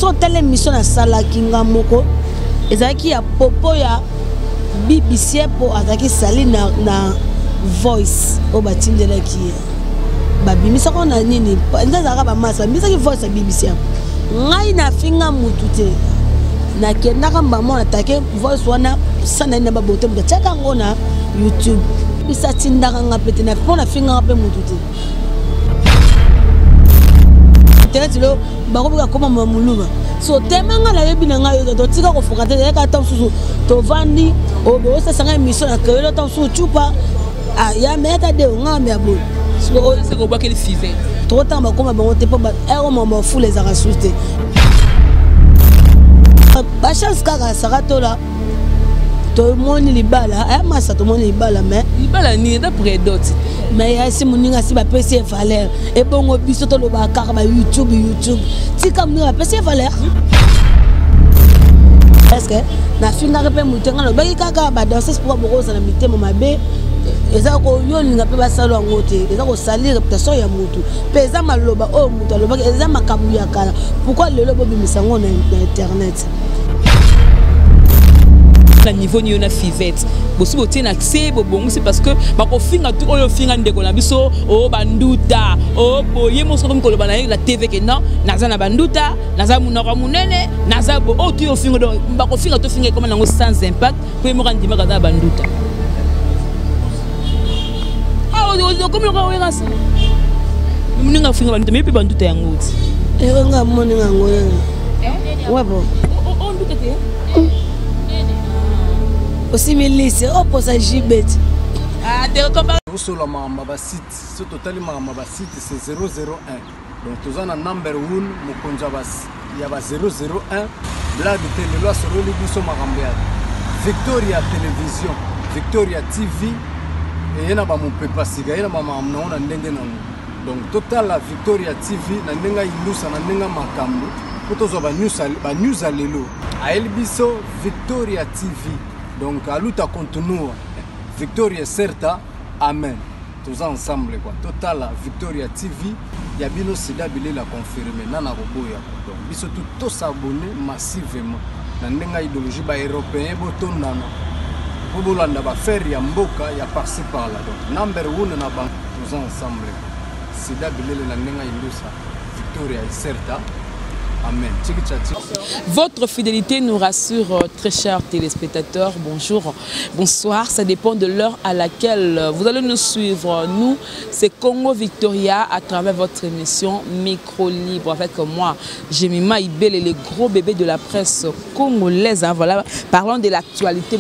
so telle émission na sala kinga moko ezaki ya popo ya BBC po azaki sali na voice o batindela ki babimisa ko na nini ndazaka ba masa misaki voice ya BBC ngai na finga mutute na kendaka mbamo atake voice wana sana na babote mtaka ngona YouTube bisa tindaka ngapete na pona finga ngape mutute telo bakobuka koma mamuluba so temanga la yebi na ngai to tika ko fokate ya ka tamsusu to vandi o bo sa sanga mission na kelo tamsu chupa ya meta de ngambe abo so c'est ko bakeli five to tamba koma bango te pa ero mama fu les arasuste ba chance kaka saratola to moni libala ay masa to moni libala mais libala ni d'après d'autres mais ya si muninga si ba pesi valeur e bongo biso to lo ba kaka ba YouTube tika muninga pesi valeur est-ce que na finga pe mutenga lo ba kaka ba danser pour bokoza na mitemo mabe eza ko yolinga pe ba salo ngote eza ko salir réputation ya mutu pe eza maloba o mutu aloba eza makamu ya kala pourquoi lelo bo bimisango na internet na niveau ni na fivette bosi botie na accès bobongo c'est parce que bako finga tout oyo finga ndeko na biso o banduta o boye moso comme koloba na la TV que non naza na banduta naza munoko munene naza bo o tu yo finga do bako finga to finga comme nango sans impact pour mo randima kaza banduta ah o comme le ka ça muninga finga banduta mais pe banduta yango ti e nga moninga ngoyo wabo o nduta te aussi milise oposa jibet ah te combat sur la mamba site ce total mamba site c'est 001 donc tous en number 1 mokonja bas il y a 001 blague télé loi sur le biso makambia Victoria télévision Victoria TV et yana ba mon pepa siga yana ba mamna ona ndenge nanu donc total la Victoria TV na ndenga ilusa na ndenga makambo potozo ba news alelo a elbiso Victoria TV. Donc, à l'outa continue, Victoria Certa, Amen. Tous ensemble, quoi. Total, Victoria TV, il y a bien aussi d'habiller la confirmer. Nana Roboya. Donc, ils sont tous s'abonner massivement. Dans une idéologie européenne, boton nana. Bobolanda va faire yamboka, il y a par-ci par-là. Donc, number 1 na banque, tous ensemble. C'est d'habiller la nenga ilusa. Victoria Certa. Amen. Votre fidélité nous rassure, très chers téléspectateurs. Bonjour, bonsoir. Ça dépend de l'heure à laquelle vous allez nous suivre. Nous, c'est Congo Victoria à travers votre émission Micro Libre avec moi, Jemima Ibel et les gros bébés de la presse congolaise. Hein, voilà. Parlons de l'actualité.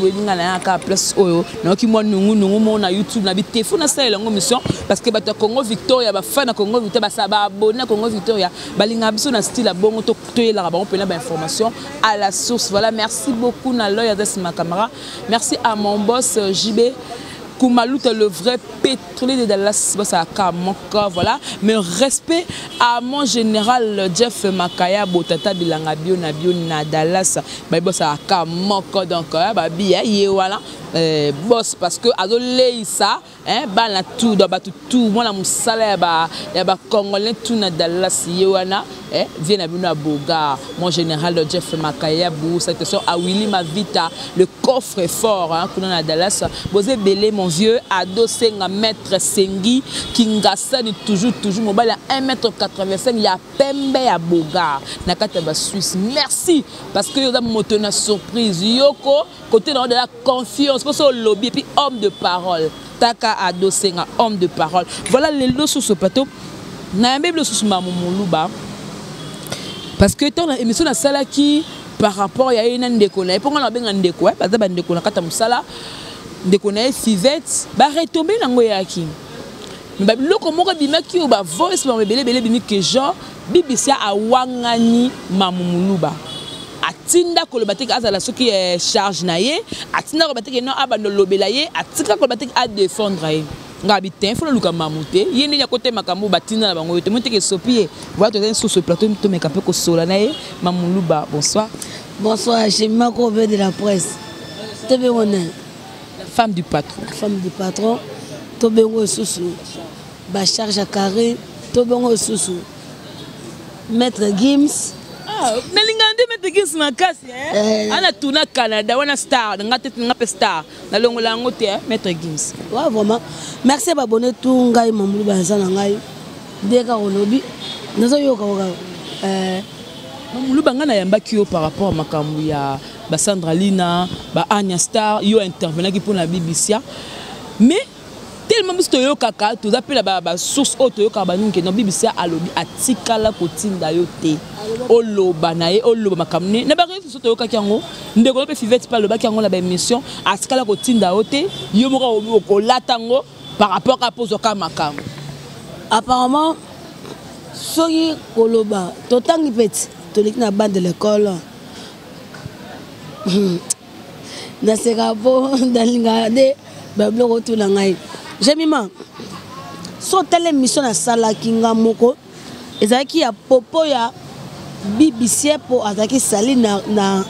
Parce que Congo Victoria, fan Congo Victoria, abonné Congo Victoria, style information à la source. Voilà, merci beaucoup Naloy ma caméra. Merci à mon boss JB Koumalouta, le vrai pétrolier de Dallas. Voilà, mais respect à mon général Jeff Makaya Botata Bilanga Bio na Dallas. Boss à Kamoko donc voilà. Boss parce que adolé ça hein bana tout dans tout moi la musala ya ba congolais tout na Dallas yewana vient à Buna Boga mon général Jeff Makaya Bou cette question à Willy Mavita le coffre est fort hein kuna na Dallas bosé belé mon vieux adossé nga maître Sengi Kingasa ni toujours mobile à 1m85 il y a pembe à Boga na kata ba Suisse merci parce que yo moto na surprise yoko côté de la confiance pour ce lobby et puis homme de parole taka adossé nga homme de parole voilà les lots sur ce plateau na bible sur mamuluba parce que dans l'émission na sala qui par rapport ya ina ndeko na pour on benga ndeko parce que ndeko na kata musala ndeko na fivette ba retomber nango yaki ba loko moko bimaki o ba voice ba belé bimi que genre BBC a wangani mamuluba atinda kolobatik azala soki charge na ye atinda kolobatik non abando lobela ye atika kolobatik a défendre ye ngabi ten fo luka mamute ye ni côté makambo batinda na bango te moteke sopie voilà to sur ce plateau to meka pe ko sola na ye mamuluba bonsoir j'ai Marco de la presse tebe wona la femme du patron to bengo susu ba charge à carré to bengo susu maître Gims nalingande Maître Gims makasi ana tuna Canada wana star nga star na longo lango te Maître Gims. Ouais vraiment. Merci à abonner tout ngai mamulu banza na ngai. Deka olobi. Nazo yoka mamulu banga na yambaki yo par rapport à makambu ya ba Sandra Lina, ba Anya Star yo intervenaki pour la BBC. Mais tellement que tu kaka tu appelles la source auto kaba nunke no BBC alobi atikala kotinda yo te oloba na ye oloba makamne na ba réseau to kaka yango ndeko pe fivete pa loba kango la ba émission atikala kotinda yo te yo moko ko latango par rapport à pozo ka makam apparemment soki koloba totangi petit tolik na bande de l'école na sekapo dalinga de bablo ko tula ngai Jemima, so telle mission na sala kinga moko ezaki ya popo ya BBC po azaki sali na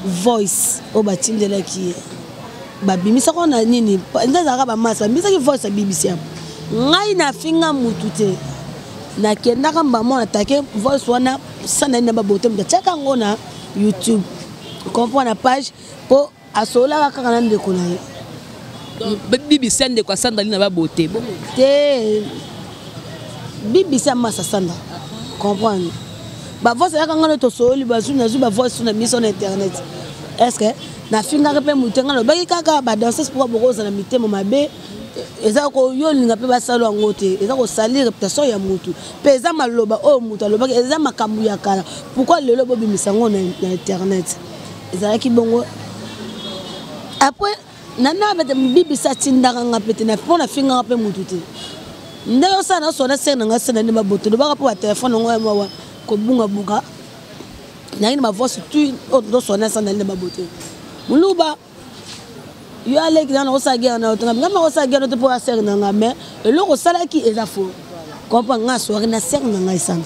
voice o batindela ki babimisa ko na nini ndazaka ba masa misaki voice ya BBC ngai na finga mutute na kenda kamba mo atake voice wana sana na babote mtachaka ngona YouTube comprendre na page po asola kaka na ndeko na ye BBC de quoi Sandra Lina va beauté bon te BBC massa Sandra comprendre ba voix ya kanga to soli ba suna zuba voix sur mission internet est-ce que na finga pe mutenga lo ba kaka ba danser pour bokoza na mitemo mabe eza ko yo linga pe ba salo ngote eza ko salir réputation ya mutu pe eza maloba o mutu aloba eza makambu ya kala pourquoi lelo bobi misango na internet eza ki bongo après nana bete BBC tindaka nga pete na pona finga pe mutute ndayo sana so na sena nga sena ni maboto do baka po téléphone ngo mawa ko bunga buka na ina ma voice tu do so na sana ni maboto muluba yo ale ki na osage na otonga nga ma osage no te po aser na nga mais eloko sala ki eza fo kompa nga so na ser na nga sana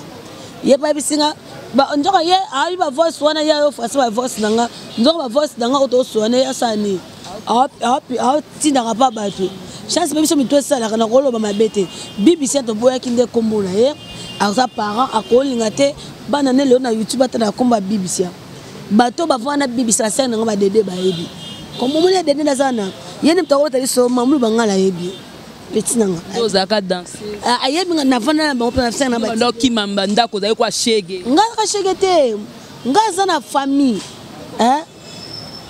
ye pa bisinga ba njoka ye ayi ba voice wana ya yo fasa ba voice na nga njoka ba voice na nga oto so na ya sani tinaka pa bato chance biso mito sala kana koloba mabete BBC to boya kinde kombo na ye aza parent akolinga te bana ne leo na YouTube atana komba BBC bato bavana BBC la scène ngaba dede ba yebi kombo mule dede na zana yene mtako tali so mamulu bangala yebi petit nanga ozaka danser ayebi na vana ba open scène na ba ndo kimamba ndako za kwa shege ngaka shege te ngaza na famille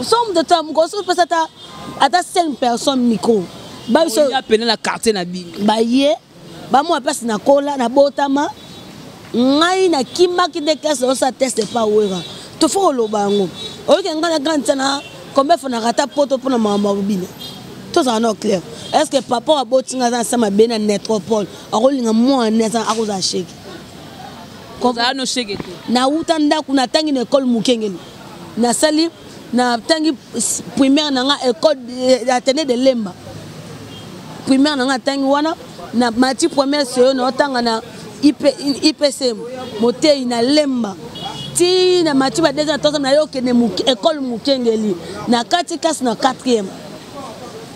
somme de temps ko so pesata ata 5 personnes micro ba so ya pena la quartier na bi ba ye ba mo passe na kola na botama ngai na kimaki de classe on sa teste pas wera to fo lo bango o ke ngana gantana combien fona kata poto pona mama bobina to ça non clair est-ce que papa a botinga za sama bena métropole akolinga mo neza akoza sheke ko za no sheke na utanda kuna tangi na école mukengeli na sali na tangi primaire na nga école atene de lemba primaire na nga tangi wana na mati première seo na otanga na IPC motei na lemba ti na mati ba déjà toza na yo kene école mukengeli na kati kasi na 4e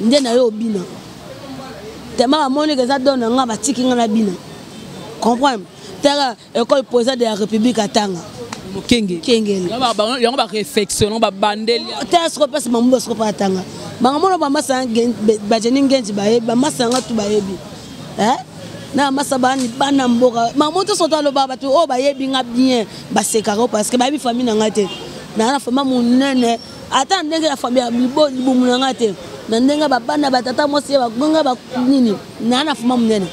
nde na yo bina tema amoni ke za dona nga batiki nga na bina comprendre tera école président de la République atanga kengeli yango ba réflexion ba bandeli test passe mambosko patanga bangamono ba masa ba jeni ngenji ba masa ngatu ba yebi na masa bani bana mboka mamoto soto lo baba tu o ba yebi nga bien ba sekaro parce que ba bi famille na ngate na famille munene ata ndenge ya famille bibo libumu na ngate na ndenge ba bana ba tata mosi ba gonga ba nini na famille munene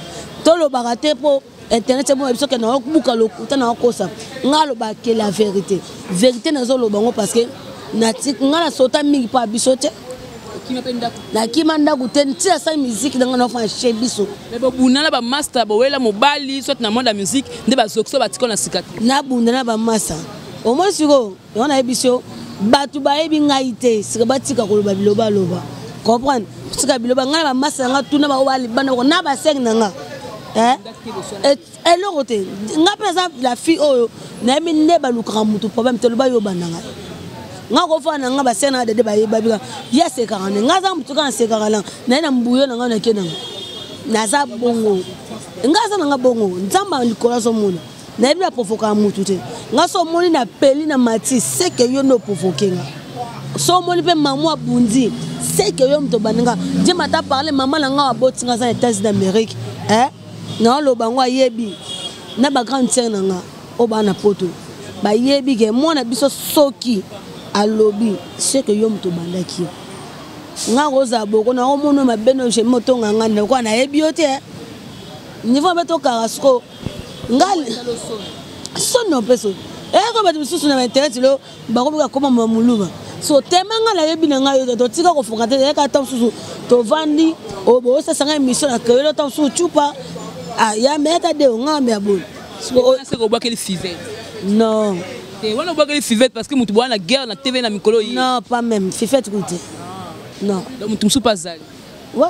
to lo ba te po internet c'est bon que na buka lo tana kosa ngalo ba ke la vérité na zo lo bango parce que na tik ngala sota mingi pa bisote na kimanda guten ti sa musique dans na fa chez biso mais bo bunana ba master bo wela mobali soit na monde la musique nde ba zokso ba tiko na sikati na bunana ba masa au moins siko on a biso batu ba yebi ngaite sika batika ko ba biloba loba comprendre sika biloba ngala ba masa nga tuna ba wali bana ko na ba seng na nga et l'autre nga par exemple la fille oyo na mi ne ba lukra mutu problème te lo ba yo bananga nga ko fa na nga ba sena de ba yeba bika ya se karane nga za mutu kan se karala na mbuyo na nga na kenanga na za bongo nga za na nga bongo nzamba likola so mona na bi provoka mutu te nga so moni na peli na mati c'est que yo no provoquer nga so moni pe maman abundi c'est que yo mto baninga je mata parler maman na nga aboti nga za États-Unis d'Amérique na lo bango yebi na ba grande sœur na nga o bana poto ba yebi ke mona biso soki alobi c'est que yo mto bandaki nga roza boko na omono mabeno je moto nga ngane kwa na yebi yote niveau beto karasko ngal sono peso ko ba bisusu na internet lo ba ko ba koma mamuluba so temanga la yebi na nga yo to tika ko fokate ka ta susu to vandi o bo sa sanga mission na kelo ta susu chupa ya meta de ngambe abon c'est ko ba quel fivette non et on ba quel fivette parce que mutu bwana guerre na TV na mikolo yi non pas même fivette goûté non donc mutu musu pas zali ouais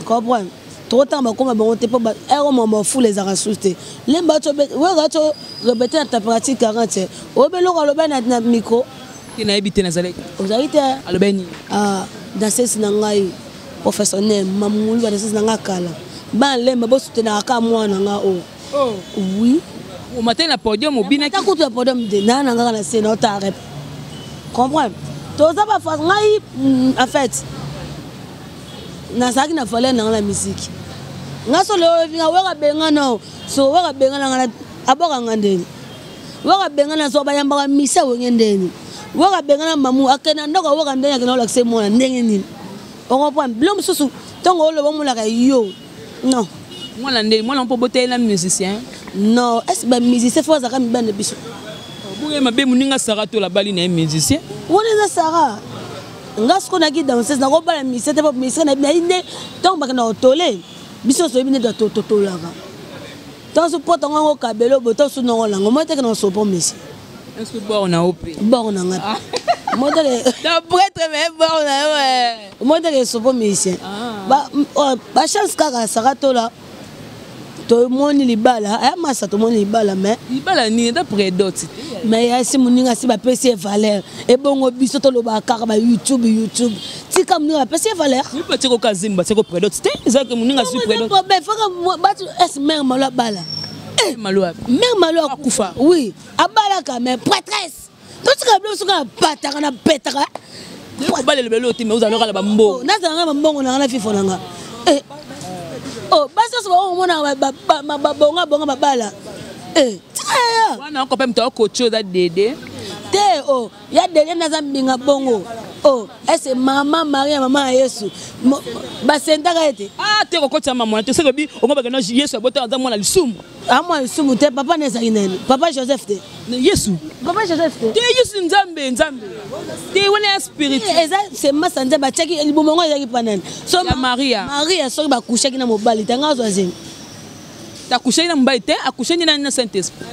comprends trop temps ba koma ba te pas ero mama fou les arasuté lemba to ouais ga to répéter la température 40 o belo ka lo ba na micro na ebité na zaleki ozalite alobeni dans ces nangai professionnel mamulu dans ces nanga kala ba lemba bo soutenir ka mwana nga oui au matin na podium obina ta kutu podium de na nga na scène o ta rep comprends to za ba fa ngai en fait na saki na fale na musique nga so le vinga wera benga no so wera benga na aboka ngandeni wera benga na so ba yamba misa wengendeni wera benga na mamu akena ndoko wera ndenya kena la kse mona ndenge nini on comprend blom susu tongo lo bomu la yo non moi on peut botter la musicien non est-ce que musicien faut ça comme ben biso buye mabe muninga sarato la bali na musicien wona na sara ngas ko na ki danser na ko bala musicien te pas musicien na inde tongo ba na otole biso so bine da totola ga tant so poto ngo kabelo boto so no la ngo te na so po messi est-ce que bon on a opé bon on a modèle da prêtre mais bon on a ouais modèle so po messi ba chance kaka sarato la to moni libala aya masa to moni libala mais libala ni d'après d'autres mais ya si muninga si ba pesi valeur e bongo biso to lo ba kaka ba YouTube ti kam ni ba pesi valeur ni pa tiko kazimba tiko prédote c'est que muninga si prédote ben faut ba est mère malo bala malo mère malo akufa oui abala ka mais prêtresse to tika blo suka pataka na petaka ko bale le belo ti mais vous allez la bambo na zanga bambongo na fifo nanga oh basa so o mona ba bonga babala wana ko pemta ko choda dede te oh ya dede na zambinga bongo oh est maman Maria maman Yesu ba sentaka ete te ko kota maman te se bi o ngaba na Yesu bota za mwana lisumu moi lisumu te papa ne zainene papa Joseph te Yesu papa Joseph te Yesu nzambe te wona spirit c'est masanje ba cheki libumongo ya kipanani so Maria so ba kushaki na mobali tanga zo azeng ta couché na mobali te accouché ni na Saint-Esprit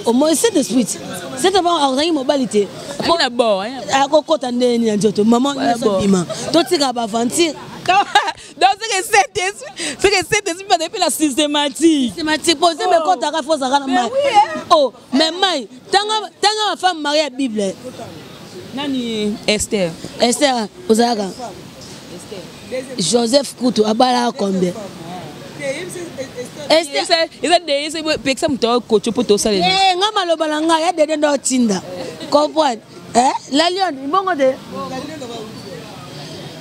au moins Saint-Esprit c'est d'abord azangi mobali te na bo akokota ndeni na njoto maman bima to tika ba vantir donc c'est que Saint-Esprit pas depuis la systématique posé mais quand ta faut ça na mai oh mais mai tanga ma femme Maria Bible nani Esther ozaka Joseph Kutu abala combien Esther il a des exemple to coach poto sale nga maloba na nga ya dede ndo tinda comprendre la lion bongo de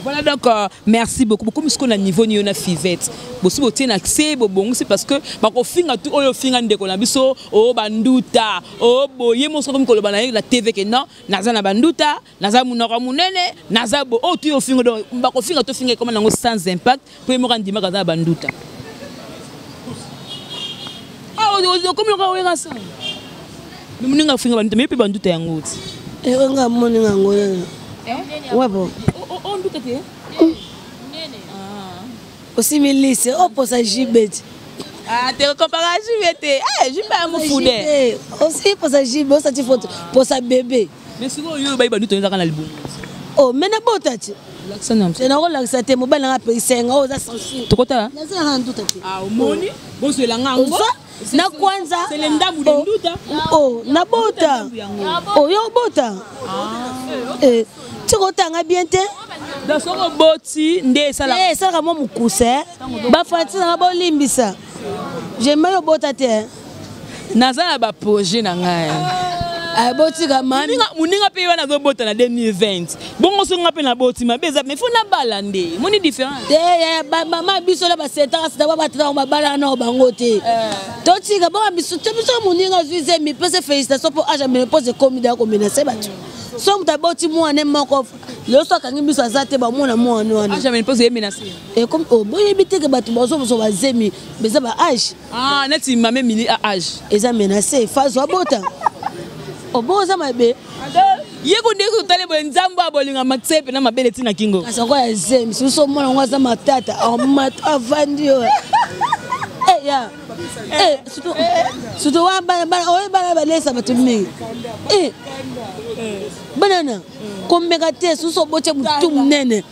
voilà donc merci beaucoup parce qu'on a niveau ni on a fivette bosi botie na accès bon c'est parce que ba ko finga tout oyo finga ndeko na biso o banduta o boye mo so comme ko lobana la TV que non naza na banduta naza munoko munene naza bo o tu yo finga do ba ko finga to finga comme nango sans impact pour mo randima kaza banduta comme le gars ça mais muninga finga banduta mais pe banduta yango ti nga moninga ngona ouais bon on doute que aussi milise o posa jibet te compara jibet jibe mo fude aussi posa jibe o sati photo posa bébé mais siko yo ba banduta nzaka na libumu oh mena botati laksana c'est na ko laksa te mobile nga pesenga o za sensible tokota na za nduta te omoni boso la ngango na kwanza c'est ndamu de nduta oh na bota oh yo bota tiko tanga bien te dans son boti nde sala sala mo mukuse ba fanti na bo limbisa j'aime yo bota te Nazana ba projet na ngai. Botika mami. Muninga pe wana zo bota na 2020. Bongo so ngape na botima beza mais faut na balande. Moni différent. Mama biso la ba setara sita ba batata ba bala na bango te. Totika ba biso muninga zuize mi pese félicitations pour age me pose comme da ko menacer batu. So mutaboti mwana moko le so kangi biso azate ba mwana mwana wana. Age me pose menacer. Et comme boye biteke batu bozo so bazemi beza ba age. Ah neti mame mini à âge. Eza menacer fazo abota. Oboza mabe. Yeko ndeko tale bo nzambo abolinga matsepe na mabele tina kingo. Asa kwa zemi so mwana ngwaza matata avandi yo. Ya. Surtout wa bana lesa batumi. Banana. Kombeka te so boche mutum nene.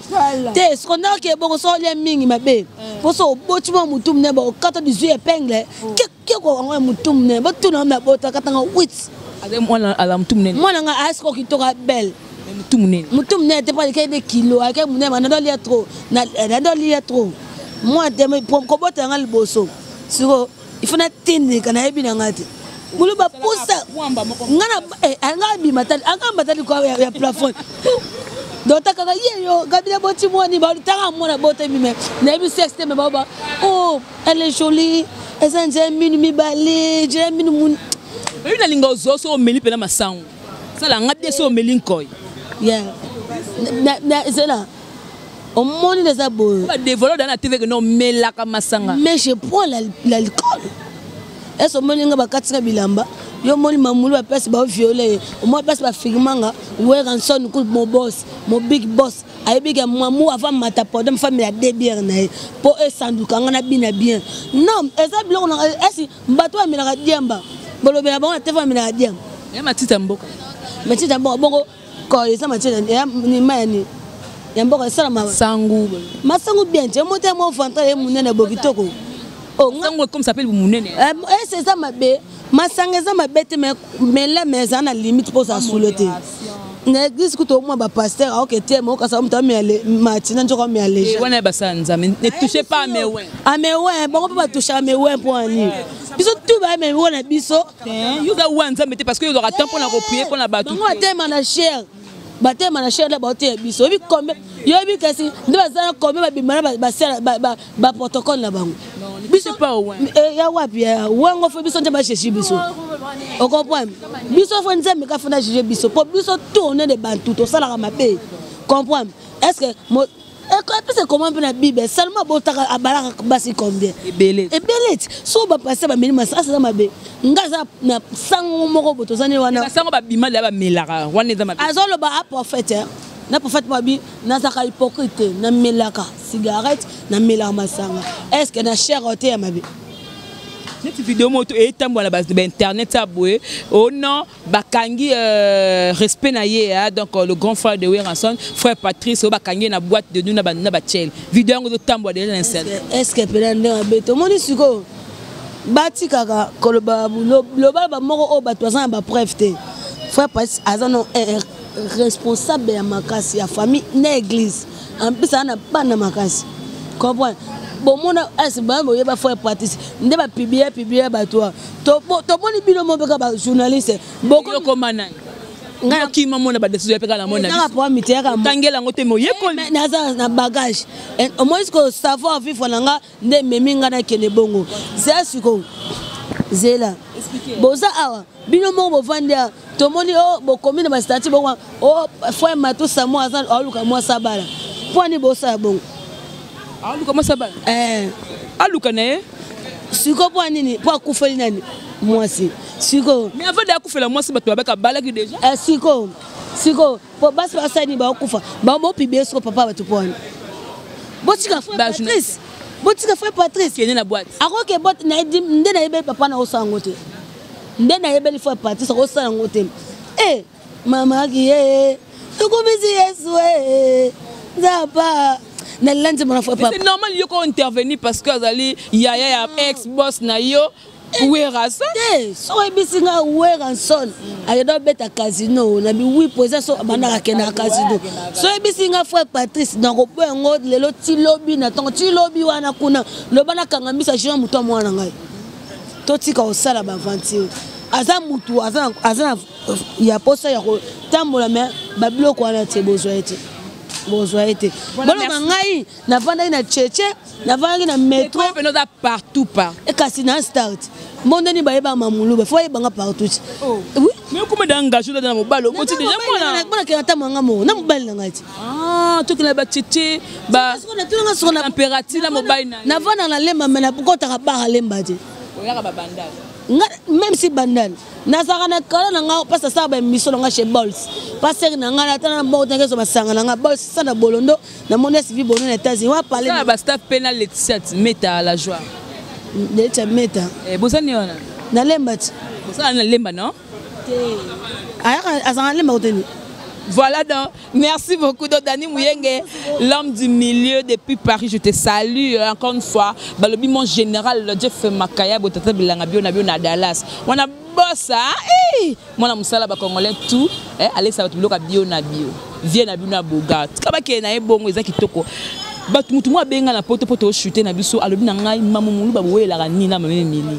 Te skona ke bongo so le mingi mabe. Poso boche mutum nene ba 4 épingle. Ke ko ngwa mutum nene. Ba tuna na bota katanga wit. Mwana ala mutum nene. Mwana nga asko kitoka belle. Mutum nene. Mutum nene te pas de kilo, ake munene na dolia trop. Na dolia trop. Moi te ko bota nga liboso. Siko il faut na tindi kana ebi na ngati. Mulu ba pusa. Ngana anga bi matali, anga matali ko ya plafond. Dota kaka yeyo, gabila boti mwani ba tanga mwana bota mi me. Na ebi sexte me baba. Oh, elle est jolie. Eza njemi mi bale, njemi mun. Mais na linga ozo so meli pena masango. Sala ngabie so meli nkoy. Yeah. Na zela. Au monde des abos. Pas dévoiler dans la TV que non melaka masanga. Mais je prends l'alcool. Est-ce que mon ba katika bilamba? Yo moni mamulu ba pesi ba violer. O mo pesi ba figmanga. Ouais ranson coup mon boss, mon big boss. Ay big mamu avant mata podem famille a débier na. Po e sanduka ngana bina bien. Non, eza biloko na esi mbato amina diamba. Bolobe na bango te famille na diamba. Ya matita mboka. Matita bongo ko eza matita ni mani. Yamboka sala sangu. Masangu bien, tu monte mon fantasme et munene bokitoko. Oh, sangu comme ça s'appelle munene. C'est ça ma bé. Masanga ça ma bête mais là mais ça na limite pour ça souleter. N'existe que moi ba pasteur OK te mo ka ça mta me matina njoko me aller. Wana basanza ne touchez pas à mes ouins. Ah mais ouais, bon on peut pas toucher à mes ouins pour ani. Biso tout ba mais wana biso. Yo za wanza mais parce que yo aura temps pour la reprier pour la battre. Bon te mana cher. Bate mana cher la bote biso bi combien yo bi kasi ndeba za combien ba bimana ba protocole na bango biso pas ouin ya wapi ya wango fo biso ndeba chechi biso o comprendre biso fo nzembe ka fona juger biso po biso tourner de bantu to sala ma paix comprendre est-ce que c'est comment la Bible seulement botaka abalaka basi combien ebele so ba passer ba minima ça c'est ma bé ngaza na sango moko botozani wana sango ba bima la ba melaka wana za ma bé azolo ba prophète na prophète mabi na zaka hypocrite na melaka cigarette na melaka masanga est-ce que na cher ote ya mabi cette vidéo moto et tambo à la base de internet aboué oh non bakangi respect na ye donc le grand frère de Weranson frère Patrice bakangi na boîte de nuit na ba tchel vidéo ngo tambo déjà l'insert est-ce que pelande beto moni siko bati kaka koloba lo ba moko o ba toza ba preuve te frère Patrice azano responsable ya makasi ya famille na église en plus ana bana makasi comprendre bon mon est ba boye ba frère Patrice nde ba publier ba toi to boni bino mo beka ba journaliste boko komana ngana ki maman na ba décision peka la mona na pour mitière ka tangela ngote mo yeko na bagage au moins que savoir vivre nanga nde meminga na kene bongo c'est siko zela boza awa bino mo bo vandia to moni o bo commune ba statut bo o frère Matou Samo azan o luka mo sabala poni bosa bongo aluka mo sabala aluka na siko poni ni po kufeli nani mwasi siko mais avant de kufela mwasi bato babeka balaki déjà siko po basi basani ba kufa ba mo pibie siko papa bato poni botika frère Patrice botika frère Patrice qui est na boîte akoke bot na nde na yebe papa na osango te nde na yebe frère Patrice osango te mama ki tukumisi Yesu zapa na landi mon frère papa c'est normal yo ko intervenir parce que azali ya ex boss na yo Weranson so ebisinga Weranson ayedo beta casino na bi oui poser so bana ka na casino so ebisinga frère Patrice na ko pengo lelo ti lobby na tongo ti lobby wana kuna lo bana kangambisa jean muto mwana ngai totika osala baventure aza mutu aza ya posa ya kotambola me babiloko wana te bozwa ete bolonga ngai navandaki na cheche navandaki na metro partout kasi na start mondeni bayeba mamuluba fo yebanga partout oui mais comment d'engagement dans mobile on dit déjà moi na kata manga mo na mobile na ngati tout que la cheche ba température na mobile na vanda na lemba mais na kota ka ba lemba te oyaka ba bandal même si bandal nazaka na kala na nga pasa sa ba mission nga chez Bols passer na nga na bon tanke so basanga na nga Bols sa na bolondo na mondes vi bono na États-Unis wa parler ça ba staff penal les 7 meta à la joie de meta bosani wana na lemba ti bosani na lemba non aya azanga lemba oteni. Voilà donc, merci beaucoup Dani Mouyenge, l'homme du milieu depuis Paris, je te salue encore une fois. Le bimon général, Jeff Makaya, Botata Bilanga Bio na Dallas. On a bossa, moi na musala ba congolais tout, allez ça va tout le bio na bio. Viens na bio na bogat. Kaba ke na ebongo eza kitoko. Batu mutu mo benga na poto chuter na biso alobi na ngai mamumulu ba boyela ni na mamemili.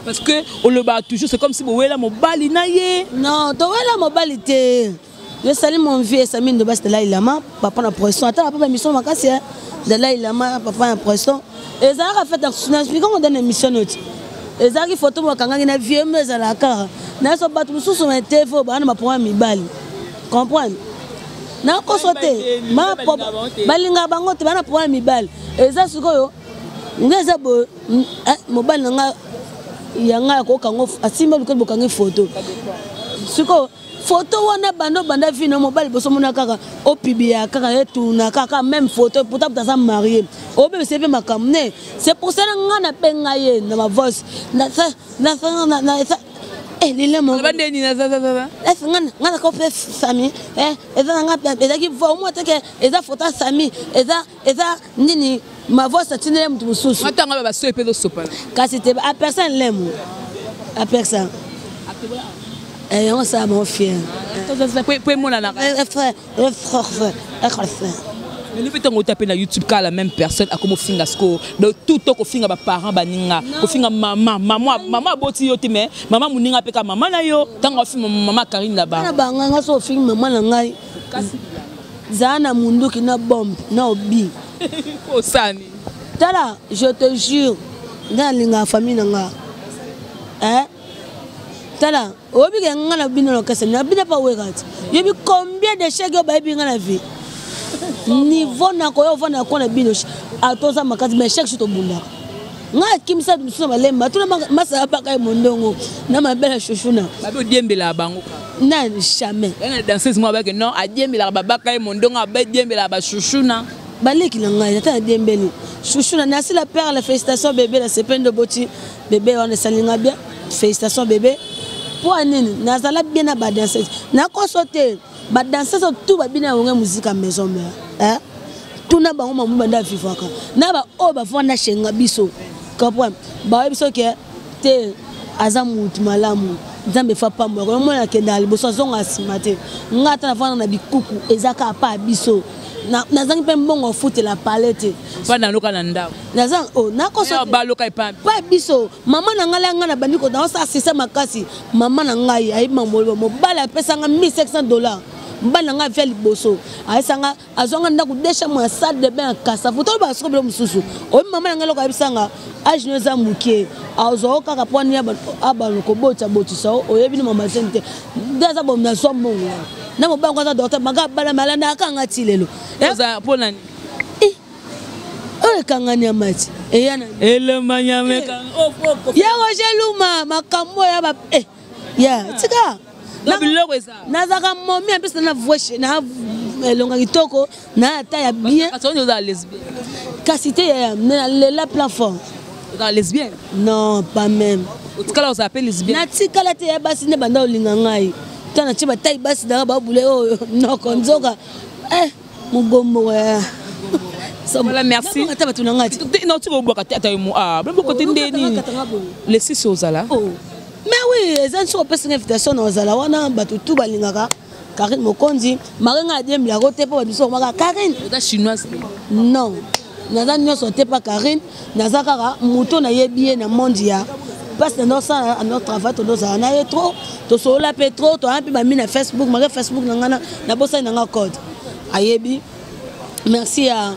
Parce que on le bat toujours, c'est comme si boyela mobali na ye. Non, to wela mobali te. Je salue mon vieux Samine de Bas de Laïlama, papa na pression. Attends, papa mission makasi de Laïlama, papa na pression. Et ça a fait expliquer on donne émission note. Et ça qui photo moi kanga na vieux mais à la car. Na so batu mususu na TV ba na point mibali. Comprendre? Na ko sote ma balinga bango te ba na point mibali. Et ça sikoyo ngeza bo mobile nga yanga ko kango asimba luko bokanga photo. Siko photo wana banda vino mobile boso mona kaka opibia kaka etuna kaka même photo pourtant ça marié o bébé c'est ma kamne c'est pour ça ngana penga ye na ma voice na lile mo bandeni na za ngana ko pe famille eza ngapa eza ki vo mo teke eza photo sami eza nini ma voix ça tinele mtu mususu matanga ba so epedo sopa kasi te a personne l'aime a personne. Et on s'est mon fier. Frère. Mais nous peut-on taper na YouTube car la même personne a comme finga score. Donc tout au finga ba parents baninga, ko finga maman boti yo mais maman muninga peka maman na yo, tanga film maman Karine là-bas. Na banga so film maman na ngai. Zana mundu ki na bombe na obi. O sani. Tala, je te jure, dans linga famille na nga. Tala, obi ke ngana bino no kase na bina pa wekati. Yebi combien de chèques ba bi ngana vie. Niveau na ko yo vana ko na bino atoza makati mais chèque to bunda. Nga kimsa dusu na lemba tuna masa pa kai mondongo na mabela chuchuna. Ba bi diembela bango ka. Na jamais. Na danseuse moi ba que non a diembela baba kai mondongo ba diembela ba chuchuna. Baleki na ngai ata diembeli. Chuchuna na si la père la félicitation bébé la sepende de boti bébé on salinga bien. Félicitations bébé. Pour nini nazala bien na ba danseuse na ko sauter ba danseuse tout ba bina ngwe musique à maison mais tout na ba ngoma mbanda fifaka na ba o ba fona shenga biso comprendre ba biso ke te azamu malamu nzambe fa pa mo ko mona ke na liboso zonga simate ngata na fana na bikuku ezaka pa biso na zangi pe mbongo foot la palette bana loka na ndao na zang na ko so ba loka pa biso mama na ngala ngana bandiko na sa sisa makasi mama na ngai ai mamolo mo bala pesa nga $1,500 mbana nga veli boso aisanga azonga ndako desha mo salle de bain kasa foto ba so belo mususu o mama na ngalo ka bisanga ajino za muke azo kaka poni abalo ko bota so o yebi ni mama sente daza bom na so mo na mo bango za docteur maga bala malanda akanga tilelo za pona ni o kanganya mati eyana ele manyame kan ya ojeluma makambo ya ba ya tika na biloko eza nazaka momi en plus na voix na longa kitoko na ta ya bien parce que on est lesbienne casité ya la plafond dans lesbienne non pas même otikala on s'appelle lesbienne na tikala te ya basi ne banda olinga ngai tana chiba tai basi da ba bule o no konzoka mugombo ya voilà merci non tu vas boire ata mo beaucoup ndeni les six aux ala mais oui eza nso pesa invitation na ozala wana batu tu balingaka Karine Mokonzi marenga diembi la rote po biso maka Karine eza chinoise non naza nyonso te pa Karine naza kaka muto na yebi na monde ya passe dans notre travail, nous avons trop, tu sur la pétro, tu as un peu mis na Facebook, ma Facebook na bossa na code. Ayebi. Merci à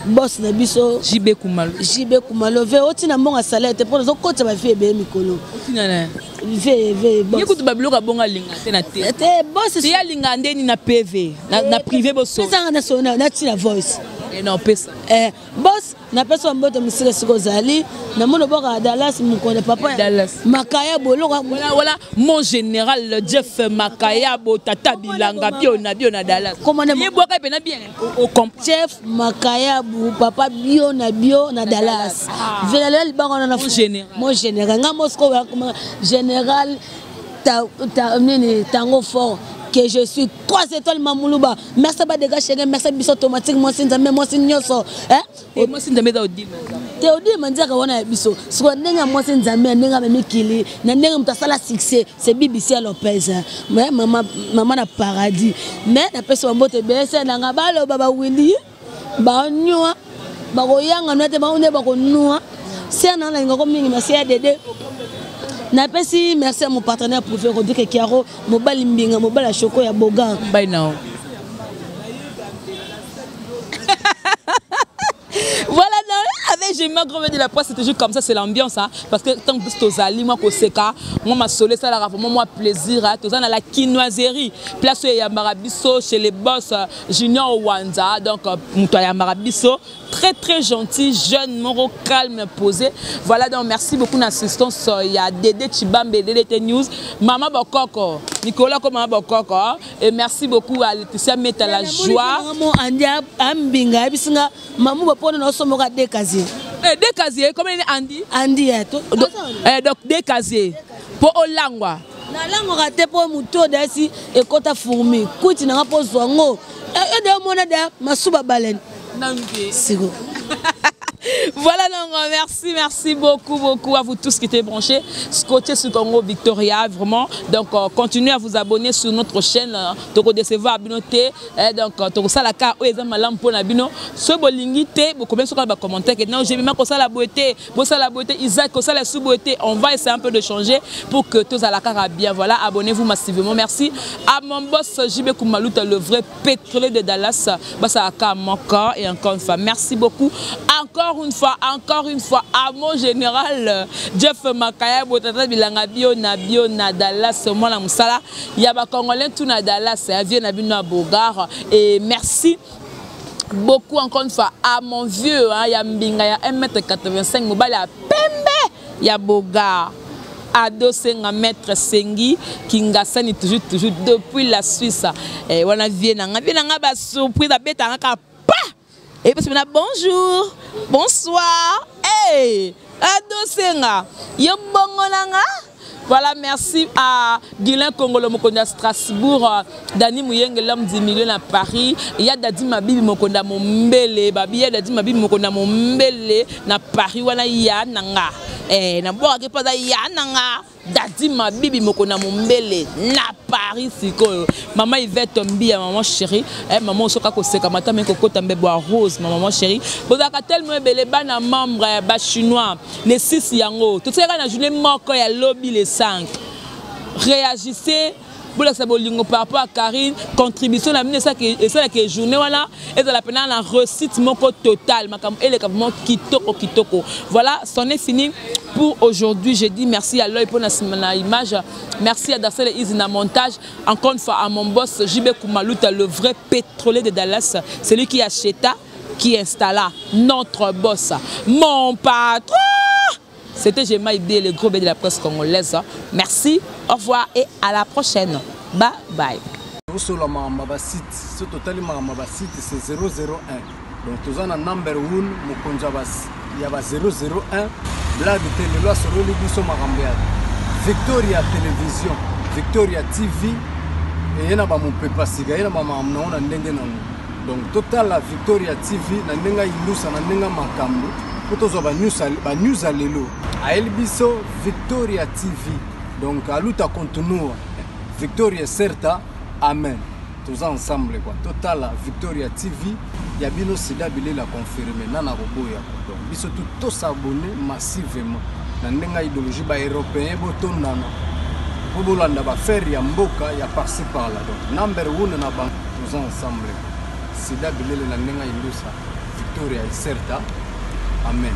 boss na biso JB Koumalo ve oti na mbonga salaire te pour les autres côté ba vie be mikolo. Oti na ve boss. Yekutu babiloka bonga linga te na te. Te boss te ya linga ndeni na PV na privé bosso. Ça na sona na tina voice. Et non pesa. Boss na pesa mboto musile siko zali na mono boka Dallas mukonde papa Dallas. Makaya boloka voilà mon général Jeff Makaya bo tata bilanga bio na Dallas. Comment on est boka pena bien au Jeff Makaya bo papa bio na Dallas. Velal bango na mon général nga Moscow général tango fort que je suis 3 étoiles Mamoulouba. Merci ba dégâts chérie, merci biso automatique moi sin zamé moi sin nyoso. Et moi sin zamé da odi. Te odi mandia ka wana biso. Siko ndenga moi sin zamé ndenga me mikili, na ndenga mutasala succès, c'est BBC Lopez. Mais maman na paradis. Mais na pesa mbote bese na ngabalo baba Willy. Ba nyoa. Ba koyanga note ba une ba ko noa. C'est na nga ko mingi merci Dédé. Napesi merci à mon partenaire préféré Rodrigue Kiaro, mobile mbinga mobile choko ya boga. Bye now. Voilà, avec j'ai ma grand de la presse, c'est toujours comme ça, c'est l'ambiance, hein, parce que tant que tu as moi koseka, moi ma solé ça la vraiment moi plaisir, tu as la quinoiserie, place ya Marabiso chez les boss Junior Wanza, donc toi ya Marabiso, très gentil, jeune, moro calme, posé. Voilà, donc merci beaucoup d'assistance, il y a Dédé Chibambe, Dédé News, Maman Bokoko, Nicolas comme Maman Bokoko, et merci beaucoup à Laetitia Meta la joie. Maman Bokoko na somo ka Décasier. Décasier, comment il est Andy? Andy donc Décasier. Pour Olangwa. Na lango ka te po muto dasi e kota fourmi. Kuti na po zongo. E de mona de masuba balen. Nangi. Sigo. Voilà, donc merci beaucoup à vous tous qui étaient branchés. Scotché sur Congo Victoria, vraiment. Donc continuez à vous abonner sur notre chaîne. Donc recevoir abonné. Donc tout ça la carte où exemple lampe pour nabino. Ce bolingi te, beaucoup bien sur les commentaires. Non, j'ai même ça la beauté, Isaac, ça la sous beauté. On va essayer un peu de changer pour que tout ça la carte bien. Voilà, abonnez-vous massivement. Merci à mon boss JB Koumalout, le vrai pétrolier de Dallas. Ça a mon corps et encore une fois, merci beaucoup. Encore une fois, à mon général Jeff Makaya, Botata Bilanga bio na Dallas, moi la Moussala, il y a des Congolais tout na Dallas, il y a des Bogar, et merci beaucoup encore une fois à mon vieux, il y a Mbinga, il y a 1m85, mobile à Pembe, il y a Bogar. Ado Senga Maître Sengi Kingasani toujours depuis la Suisse. Et on a vu na surprise à bête et puis bonjour, bonsoir, hey, Ado Senga, yo bongonanga. Voilà, merci à Guilain Congolo Mokonda Strasbourg, Dani Mouyeng l'homme 10 millions à Paris, il y a Dadi Mabibi Mokonda Mombele, Babi ya Dadi Mabibi Mokonda Mombele na Paris wana ya nanga. Na boka ke pada ya nanga. Dadi Mabibi Mokonda Mombele na Paris siko. Maman Yvette Mbia, maman chérie, maman soka ko seka mata men koko tambe bois rose, maman chérie. Bozaka tellement belé bana membre ba chinois, les 6 yango. Tout ça na journée moko ya lobby les 5. Réagissez pour la sabolingo par rapport à Karine, contribution la mine ça que journée voilà et de la peine la réussite moko total makam et le vraiment kitoko. Voilà, c'en est fini pour aujourd'hui. Je dis merci à l'œil pour la image. Merci à Dassel Izina montage. Encore une fois à mon boss JB Koumalout, le vrai pétrolier de Dallas, celui qui acheta, qui installa notre boss, mon patron. C'était Gemma Ibé, le gros B de la presse congolaise. Merci, au revoir et à la prochaine. Bye bye. Sur le site, c'est totalement le site, c'est 001. Donc, nous avons un number 1, il y a 001. Blague de télé, sur le Victoria Télévision, Victoria TV, et il y a mon papa Siga, il y a donc, total la Victoria TV, il y a une makambo. Pour tous les news à l'élo. À Elbiso, Victoria TV. Donc, à l'outa continue. Victoria Certa, Amen. Tous ensemble, quoi. Total, la Victoria TV. Il y a bien aussi d'habiller la confirmer. Nana Robo, donc, ils sont tous abonnés massivement. na ndenga idéologie ba européen botondana po bolanda ba faire ya mboka ya par-ci par-là. Donc number 1 na bank tous ensemble. Sida bilele na ndenga indusa Victoria Iserta. Amen.